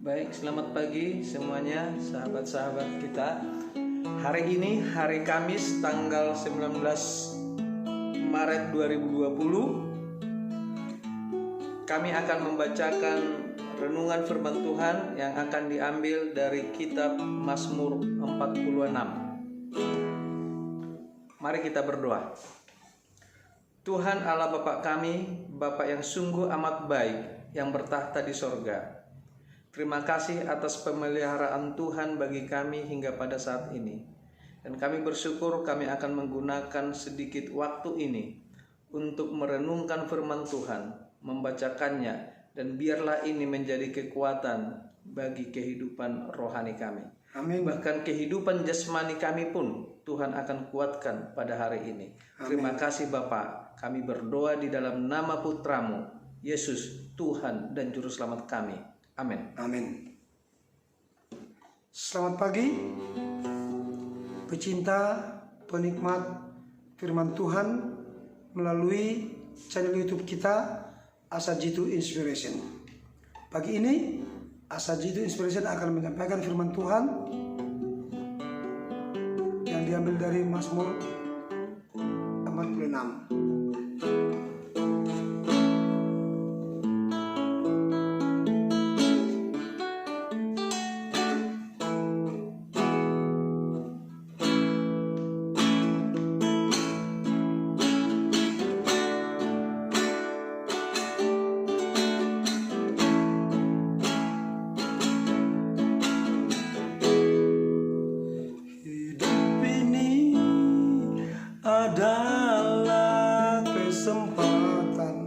Baik, selamat pagi semuanya, sahabat-sahabat kita. Hari ini hari Kamis tanggal 19 Maret 2020. Kami akan membacakan renungan firman Tuhan yang akan diambil dari kitab Mazmur 46. Mari kita berdoa. Tuhan Allah Bapa kami, Bapa yang sungguh amat baik, yang bertahta di sorga. Terima kasih atas pemeliharaan Tuhan bagi kami hingga pada saat ini. Dan kami bersyukur kami akan menggunakan sedikit waktu ini untuk merenungkan firman Tuhan, membacakannya, dan biarlah ini menjadi kekuatan bagi kehidupan rohani kami. Amin. Bahkan kehidupan jasmani kami pun Tuhan akan kuatkan pada hari ini. Amin. Terima kasih Bapa. Kami berdoa di dalam nama Putramu, Yesus, Tuhan dan Juru Selamat kami. Amin. Amin. Selamat pagi, pecinta, penikmat firman Tuhan melalui channel YouTube kita Asajitu Inspiration. Pagi ini Asajitu Inspiration akan menyampaikan firman Tuhan yang diambil dari Mazmur 46. Adalah kesempatan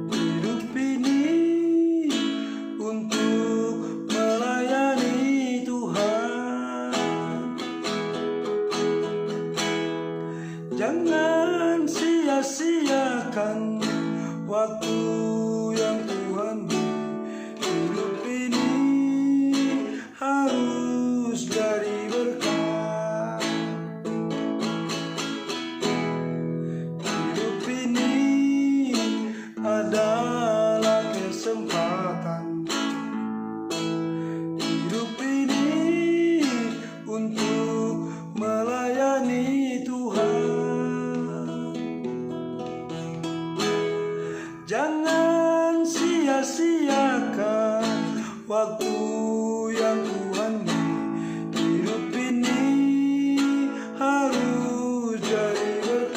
hidup ini untuk melayani Tuhan. Jangan sia-siakan waktu yang Tuhan beri. Hidup ini harus jadi berkat. Adalah kesempatan hidup ini untuk melayani Tuhan. Jangan sia-siakan waktu yang Tuhan beri. Hidup ini harus jadi berkat.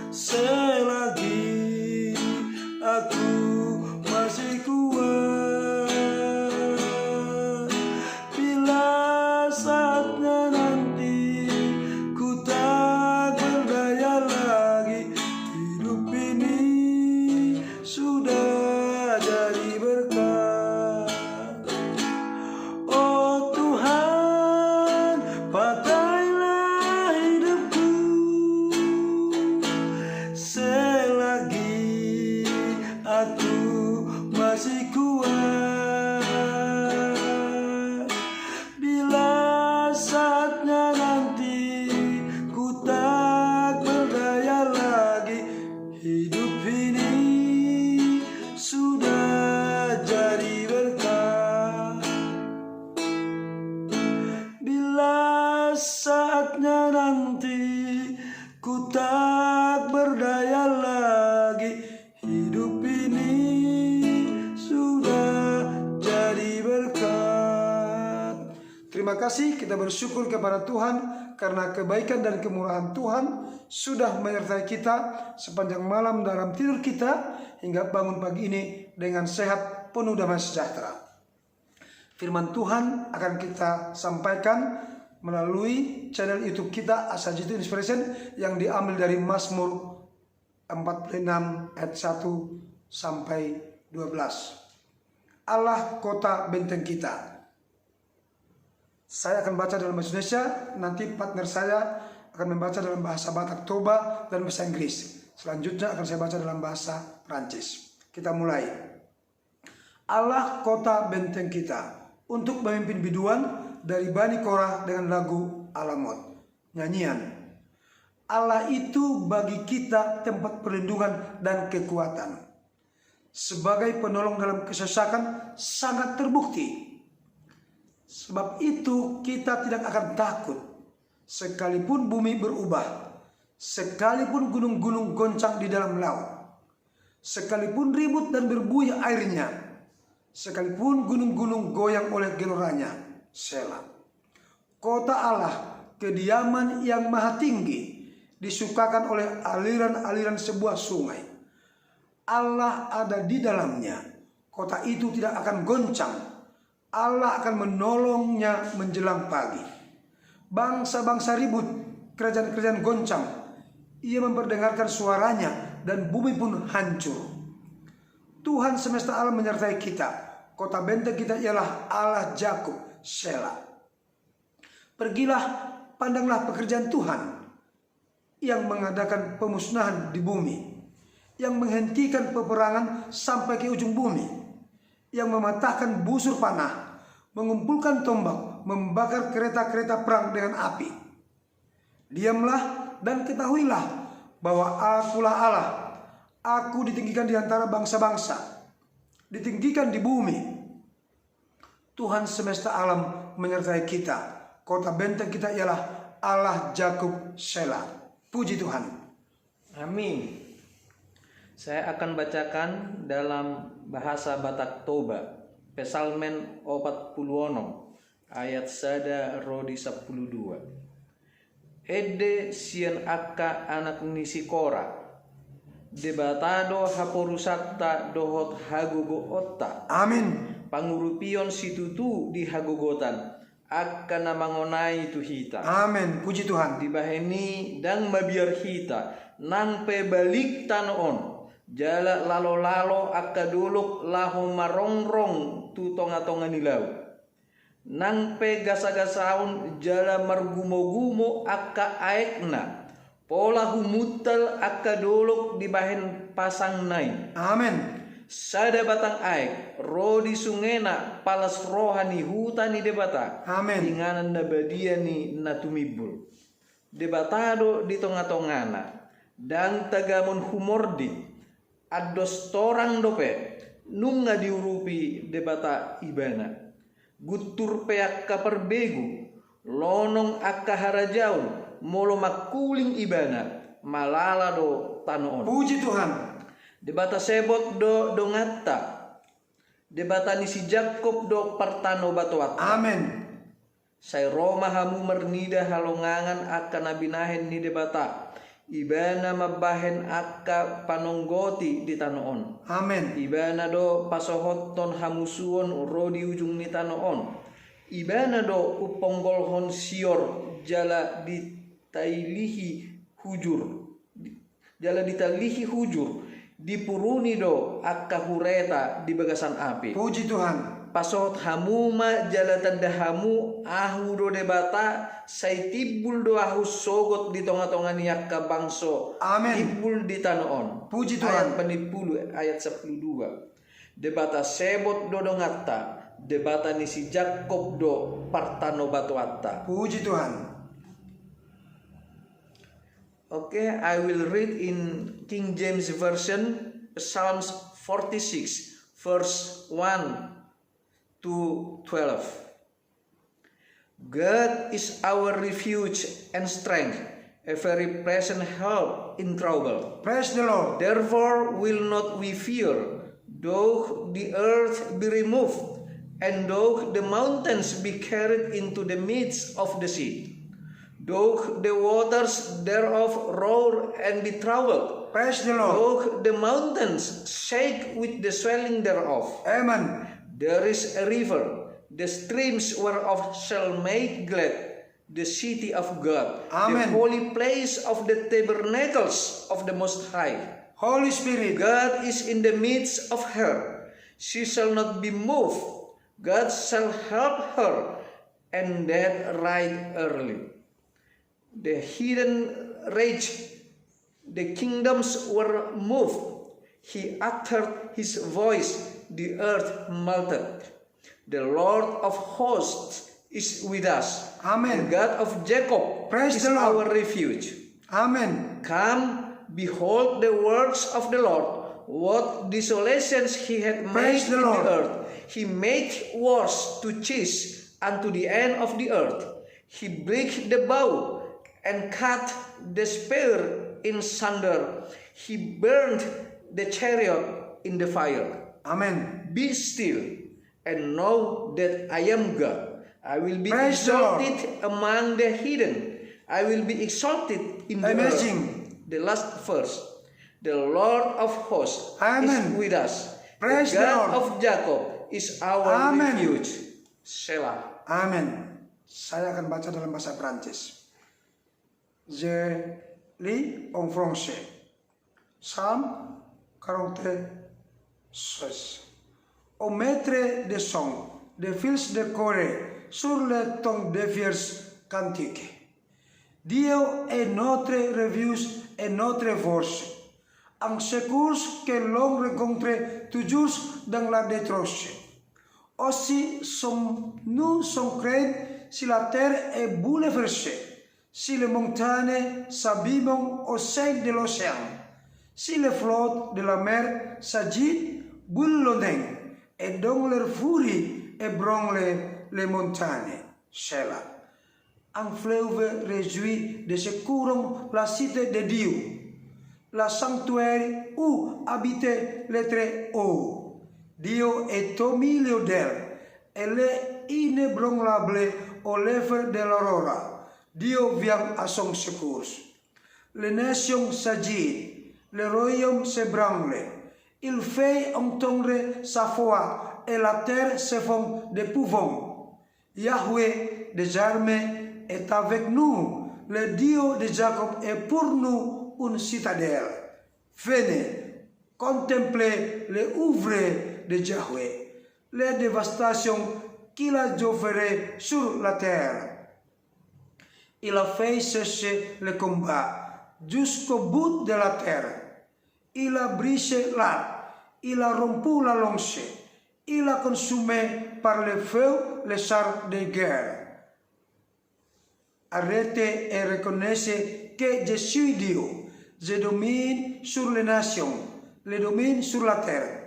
Selagi aku masih kuat, bila saatnya nanti ku tak berdaya lagi, hidup ini sudah jadi berkat. Oh Tuhan, pakailah hidupku selagi aku masih kuat, bila saatnya nanti ku tak berdaya lagi, hidup ini sudah jadi berkat. Bila saatnya nanti ku tak berdaya lagi, hidup ini sudah jadi berkat. Terima kasih, kita bersyukur kepada Tuhan karena kebaikan dan kemurahan Tuhan sudah menyertai kita sepanjang malam dalam tidur kita hingga bangun pagi ini dengan sehat penuh damai sejahtera. Firman Tuhan akan kita sampaikan melalui channel YouTube kita Asajitu Inspiration yang diambil dari Mazmur 46 ayat 1 sampai 12. Allah kota benteng kita. Saya akan baca dalam bahasa Indonesia, nanti partner saya akan membaca dalam bahasa Batak Toba dan bahasa Inggris. Selanjutnya akan saya baca dalam bahasa Prancis. Kita mulai. Allah kota benteng kita, untuk memimpin biduan dari Bani Korah dengan lagu Alamot. Nyanyian. Allah itu bagi kita tempat perlindungan dan kekuatan. Sebagai penolong dalam kesesakan sangat terbukti. Sebab itu kita tidak akan takut. Sekalipun bumi berubah. Sekalipun gunung-gunung goncang di dalam laut. Sekalipun ribut dan berbuih airnya. Sekalipun gunung-gunung goyang oleh geloranya. Selah. Kota Allah, kediaman yang maha tinggi, disukakan oleh aliran-aliran sebuah sungai. Allah ada di dalamnya. Kota itu tidak akan goncang. Allah akan menolongnya menjelang pagi. Bangsa-bangsa ribut, kerajaan-kerajaan goncang. Ia memperdengarkan suaranya dan bumi pun hancur. Tuhan semesta alam menyertai kita. Kota benteng kita ialah Allah Yakub. Selah. Pergilah, pandanglah pekerjaan Tuhan yang mengadakan pemusnahan di bumi, yang menghentikan peperangan sampai ke ujung bumi, yang mematahkan busur panah, mengumpulkan tombak, membakar kereta-kereta perang dengan api. Diamlah dan ketahuilah bahwa Akulah Allah. Aku ditinggikan di antara bangsa-bangsa, ditinggikan di bumi. Tuhan semesta alam menyertai kita. Kota benteng kita ialah Allah Yakub. Selah. Puji Tuhan. Amin. Saya akan bacakan dalam bahasa Batak Toba, Pesalmen 40 ayat 1 rodi 12. Ede sian akka anak nisikora, debatado haporusakta dohot hagogo otta. Amin. Pangurupion situtu di hagogotan akan namangonai tu hita. Amin. Puji Tuhan. Dibaheni dan mabiar hita nang pe balik tanoon jala lalo-lalo akka duluk laho marongrong tu tonga-tonga nilaw. Nang pe gasa-gasaun jala margumo-gumo akka aekna pola humutal akka duluk dibahen pasang nai. Amin. Sada batang aek rodi sungena palas rohani hutani debata. Amin. Inganan nabadiani natumibul debatado di tongah-tongana dan tagamon humordi ados torang dope nunga diurupi debata ibana gutur peak kaperbegu lonong akka harajaun molo makuling ibana malala do tanoon. Puji Tuhan. Debata sebot do ngatta. Debata ni si Jakob do partano batuat. Amin. Say Roma hamu mernida halongangan akan nabinahen ni debata. Ibana mabahen akka panonggoti di tanoon. Amin. Ibana do pasohoton hamusuon rodi ujung ni tanoon. Ibana do uponggolhon sior jala ditailihi hujur. Jala ditalihi hujur. Dipuruni do akka hureta di bagasan api. Puji Tuhan. Pasot hamuma jalatan dahamu ahu do debata say tibul do ahu sogot di tonga-tonga ni akka bangso. Amin. Tibul di tanoon. Puji Tuhan. Ayat 10 ayat 12. Debata sebot do dongata. Debata ni si Jakob do partano batuatta. Puji Tuhan. Okay, I will read in King James Version, Psalms 46, verse 1 to 12. God is our refuge and strength, a very present help in trouble. Praise the Lord. Therefore will not we fear, though the earth be removed, and though the mountains be carried into the midst of the sea. Though the waters thereof roar and be troubled. Praise the Lord. Though the mountains shake with the swelling thereof. Amen. There is a river, the streams whereof shall make glad the city of God. Amen. The holy place of the tabernacles of the Most High. Holy Spirit. God is in the midst of her. She shall not be moved. God shall help her, and that right early. The hidden rage, the kingdoms were moved. He uttered his voice, the earth melted. The Lord of hosts is with us. Amen. The God of Jacob Praise is the Lord. our refuge. Amen. Come, behold the works of the Lord, what desolations he had made Praise the in Lord. the earth. He made wars to cease unto the end of the earth. He brake the bow and cut the spear in sunder. He burned the chariot in the fire. Amen. Be still and know that I am God. I will be Praise the Lord. exalted among the heathen. I will be exalted in the Amazing. earth. The last verse. The Lord of hosts Amen. is with us. Praise the the God Lord. of Jacob is our Amen. refuge. Selah. Amen. Saya akan baca dalam bahasa Prancis. Je lis en français. Psalm 46. Au maître des sons, des fils de Corée, sur le ton des vierges cantiques. Dieu est notre refuge et notre force, un secours que l'on rencontre toujours dans la détresse. Aussi sommes-nous sans crainte si la terre est bouleversée, si les montagnes s'abîment au sein de l'océan, si les flottes de la mer s'agitent boulonnent et dont leur furie ébranle les montagnes. Sheila. Un fleuve réjoui de ce courant la cité de Dieu, la sanctuaire où habitait le Très-Haut. Dieu est au milieu d'elle. Elle est inébranlable aux lèvres de l'aurore. Dieu vient à son secours. Les nations s'agitent, le royaume s'ébranle. Il fait entendre sa voix et la terre se fond d'épouvante. Yahweh des armées est avec nous. Le Dieu de Jacob est pour nous une citadelle. Venez, contemplez les ouvres de Yahweh, les dévastations qu'il a fait sur la terre. Il a fait cesser le combat jusqu'au bout de la terre. Il a brisé l'arc, il a rompu la lance, il a consumé par le feu les chars de guerre. Arrêtez et reconnaissez que je suis Dieu. Je domine sur les nations, je domine sur la terre.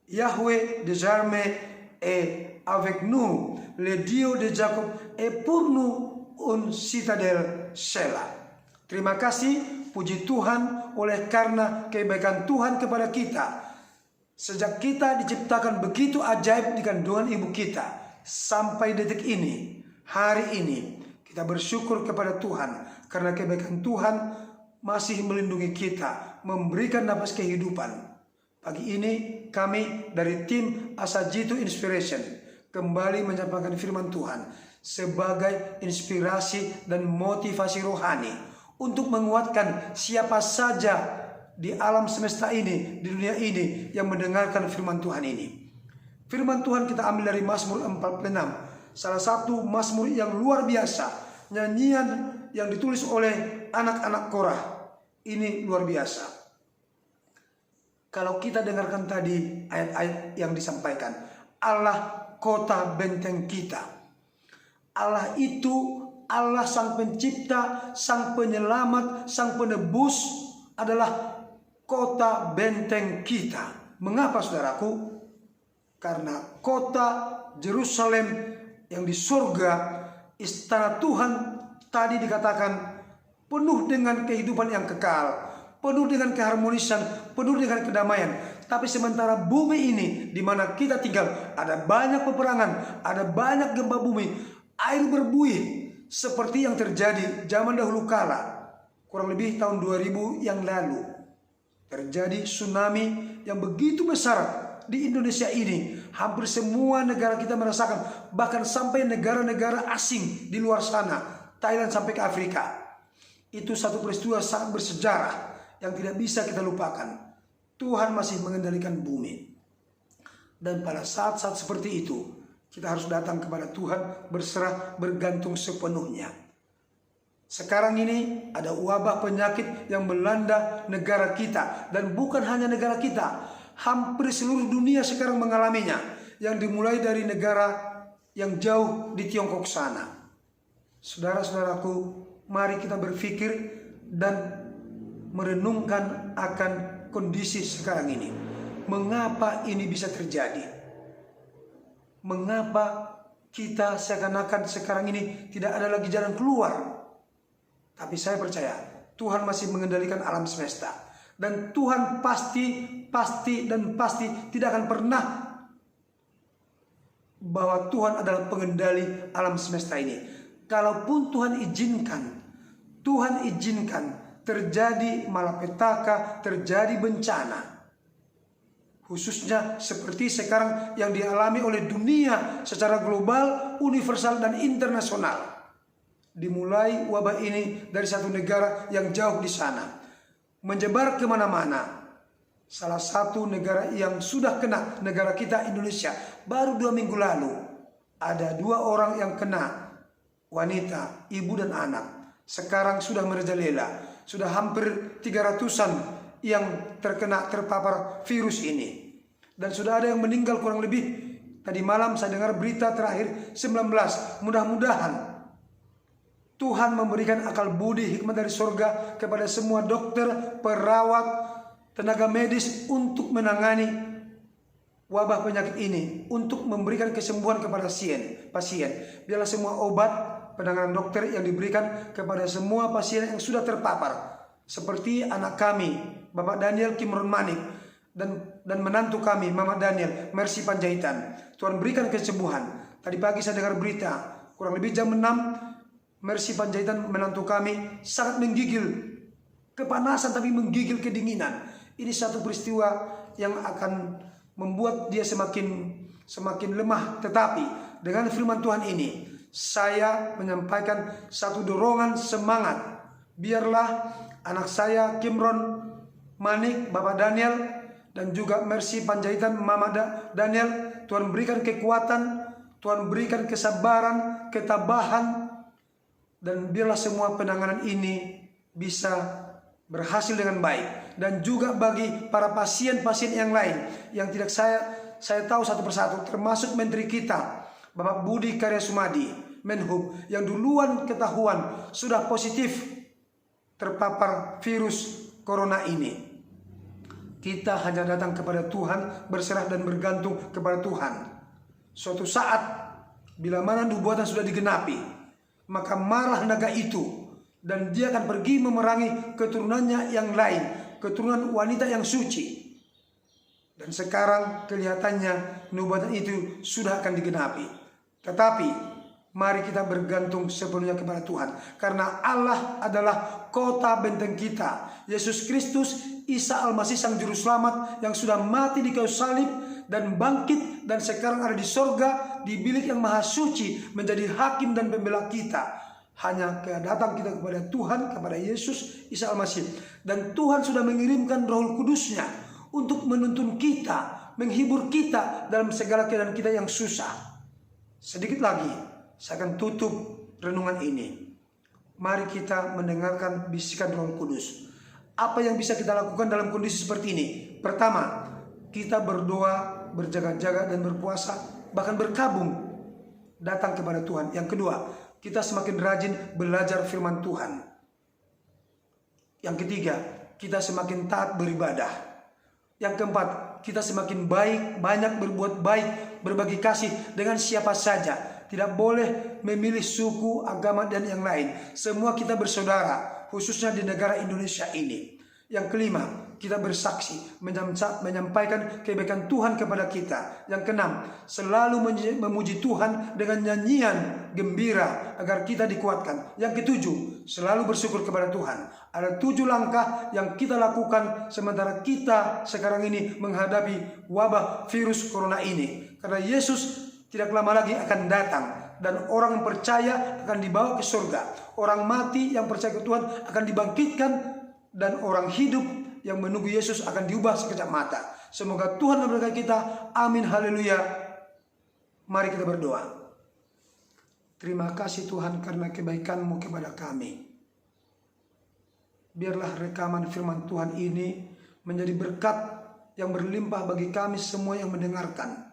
Yahweh des armées est avec nous. Le Dieu de Jacob est pour nous une citadelle. Selah. Terima kasih, puji Tuhan, oleh karena kebaikan Tuhan kepada kita. Sejak kita diciptakan begitu ajaib di kandungan ibu kita, sampai detik ini, hari ini, kita bersyukur kepada Tuhan karena kebaikan Tuhan masih melindungi kita, memberikan nafas kehidupan. Pagi ini kami dari tim Asajitu Inspiration kembali menyampaikan firman Tuhan sebagai inspirasi dan motivasi rohani untuk menguatkan siapa saja di alam semesta ini, di dunia ini yang mendengarkan firman Tuhan ini. Firman Tuhan kita ambil dari Mazmur 46, salah satu Mazmur yang luar biasa, nyanyian yang ditulis oleh anak-anak Korah. Ini luar biasa. Kalau kita dengarkan tadi ayat-ayat yang disampaikan, Allah kota benteng kita. Allah itu Allah sang pencipta, sang penyelamat, sang penebus adalah kota benteng kita. Mengapa saudaraku? Karena kota Yerusalem yang di surga, istana Tuhan tadi dikatakan penuh dengan kehidupan yang kekal, penuh dengan keharmonisan, penuh dengan kedamaian. Tapi sementara bumi ini di mana kita tinggal ada banyak peperangan, ada banyak gempa bumi, air berbuih seperti yang terjadi zaman dahulu kala, kurang lebih tahun 2000 yang lalu. Terjadi tsunami yang begitu besar di Indonesia ini. Hampir semua negara kita merasakan, bahkan sampai negara-negara asing di luar sana, Thailand sampai ke Afrika. Itu satu peristiwa sangat bersejarah yang tidak bisa kita lupakan. Tuhan masih mengendalikan bumi. Dan pada saat-saat seperti itu, kita harus datang kepada Tuhan, berserah, bergantung sepenuhnya. Sekarang ini ada wabah penyakit yang melanda negara kita. Dan bukan hanya negara kita, hampir seluruh dunia sekarang mengalaminya. Yang dimulai dari negara yang jauh di Tiongkok sana. Saudara-saudaraku, mari kita berpikir dan merenungkan akan kondisi sekarang ini. Mengapa ini bisa terjadi? Mengapa kita seakan-akan sekarang ini tidak ada lagi jalan keluar? Tapi saya percaya Tuhan masih mengendalikan alam semesta. Dan Tuhan pasti tidak akan pernah bahwa Tuhan adalah pengendali alam semesta ini. Kalaupun Tuhan izinkan terjadi malapetaka, terjadi bencana, khususnya seperti sekarang yang dialami oleh dunia secara global, universal dan internasional. Dimulai wabah ini dari satu negara yang jauh di sana, menyebar kemana-mana. Salah satu negara yang sudah kena, negara kita Indonesia, baru 2 minggu lalu ada 2 orang yang kena, wanita, ibu dan anak. Sekarang sudah merajalela, sudah hampir 300-an yang terpapar virus ini. Dan sudah ada yang meninggal kurang lebih. Tadi malam saya dengar berita terakhir 19. Mudah-mudahan Tuhan memberikan akal budi hikmat dari surga kepada semua dokter, perawat, tenaga medis untuk menangani wabah penyakit ini, untuk memberikan kesembuhan kepada pasien. Biarlah semua obat penanganan dokter yang diberikan kepada semua pasien yang sudah terpapar, seperti anak kami, Bapak Daniel Kimron Manik, dan menantu kami, Mama Daniel Mercy Panjaitan. Tuhan berikan kesembuhan. Tadi pagi saya dengar berita, kurang lebih jam 6, Mercy Panjaitan menantu kami sangat menggigil, kepanasan tapi menggigil kedinginan. Ini satu peristiwa yang akan membuat dia semakin lemah. Tetapi dengan firman Tuhan ini, saya menyampaikan satu dorongan semangat. Biarlah anak saya Kimron Manik, Bapak Daniel, dan juga Mercy Panjaitan, Mama Daniel, Tuhan berikan kekuatan, Tuhan berikan kesabaran, ketabahan, dan biarlah semua penanganan ini bisa berhasil dengan baik. Dan juga bagi para pasien-pasien yang lain yang tidak saya tahu satu persatu, termasuk Menteri kita Bapak Budi Karya Sumadi, Menhub, yang duluan ketahuan sudah positif terpapar virus corona ini. Kita hanya datang kepada Tuhan, berserah dan bergantung kepada Tuhan. Suatu saat bila mana nubuatan sudah digenapi, maka marah naga itu dan dia akan pergi memerangi keturunannya yang lain, keturunan wanita yang suci. Dan sekarang kelihatannya nubuatan itu sudah akan digenapi. Tetapi mari kita bergantung sepenuhnya kepada Tuhan, karena Allah adalah kota benteng kita. Yesus Kristus, Isa Al-Masih Sang Juru Selamat yang sudah mati di kayu salib dan bangkit dan sekarang ada di sorga, di bilik yang maha suci, menjadi hakim dan pembela kita. Hanya datang kita kepada Tuhan, kepada Yesus Isa Al-Masih. Dan Tuhan sudah mengirimkan Roh Kudusnya untuk menuntun kita, menghibur kita dalam segala keadaan kita yang susah. Sedikit lagi saya akan tutup renungan ini. Mari kita mendengarkan bisikan Roh Kudus. Apa yang bisa kita lakukan dalam kondisi seperti ini? Pertama, kita berdoa, berjaga-jaga dan berpuasa, bahkan berkabung datang kepada Tuhan. Yang kedua, kita semakin rajin belajar firman Tuhan. Yang ketiga, kita semakin taat beribadah. Yang keempat, kita semakin banyak berbuat baik, berbagi kasih dengan siapa saja. Tidak boleh memilih suku, agama dan yang lain. Semua kita bersaudara, khususnya di negara Indonesia ini. Yang kelima, kita bersaksi, menyampaikan kebaikan Tuhan kepada kita. Yang keenam, selalu memuji Tuhan dengan nyanyian gembira agar kita dikuatkan. Yang ketujuh, selalu bersyukur kepada Tuhan. Ada 7 langkah yang kita lakukan sementara kita sekarang ini menghadapi wabah virus corona ini. Karena Yesus tidak lama lagi akan datang dan orang yang percaya akan dibawa ke surga. Orang mati yang percaya ke Tuhan akan dibangkitkan dan orang hidup yang menunggu Yesus akan diubah sekejap mata. Semoga Tuhan memberkati kita. Amin. Haleluya. Mari kita berdoa. Terima kasih Tuhan karena kebaikan-Mu kepada kami. Biarlah rekaman firman Tuhan ini menjadi berkat yang berlimpah bagi kami semua yang mendengarkan.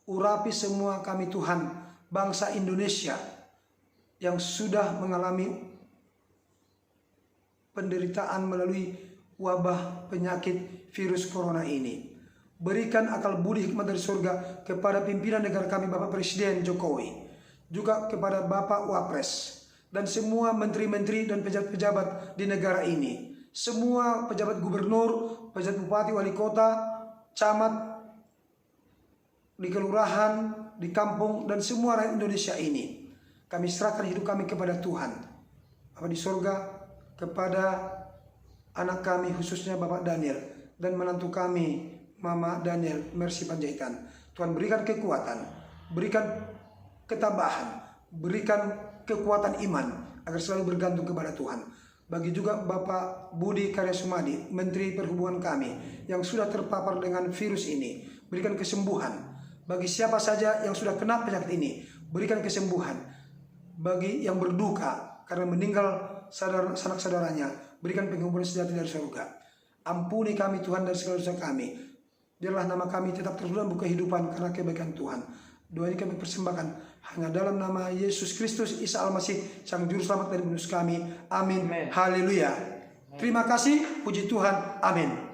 Urapi semua kami Tuhan bangsa Indonesia yang sudah mengalami penderitaan melalui wabah penyakit virus corona ini. Berikan akal budi hikmat dari surga kepada pimpinan negara kami Bapak Presiden Jokowi, juga kepada Bapak Wapres, dan semua menteri-menteri dan pejabat-pejabat di negara ini. Semua pejabat gubernur, pejabat bupati, wali kota, camat, di kelurahan, di kampung, dan semua rakyat Indonesia ini. Kami serahkan hidup kami kepada Tuhan. Bapak di surga, kepada anak kami khususnya Bapak Daniel, dan menantu kami Mama Daniel Mercy Panjaitan. Tuhan berikan kekuatan, berikan ketabahan, berikan kekuatan iman agar selalu bergantung kepada Tuhan. Bagi juga Bapak Budi Karya Sumadi, Menteri Perhubungan kami yang sudah terpapar dengan virus ini, berikan kesembuhan. Bagi siapa saja yang sudah kena penyakit ini, berikan kesembuhan. Bagi yang berduka karena meninggal sanak saudaranya, berikan pengampunan sejati dari surga. Ampuni kami Tuhan dari segala dosa kami. Biarlah nama kami tetap terus dalam buku kehidupan karena kebaikan Tuhan. Doa ini kami persembahkan hanya dalam nama Yesus Kristus Isa Al-Masih, Sang Juru Selamat dan Penebus kami. Amin. Haleluya. Terima kasih. Puji Tuhan. Amin.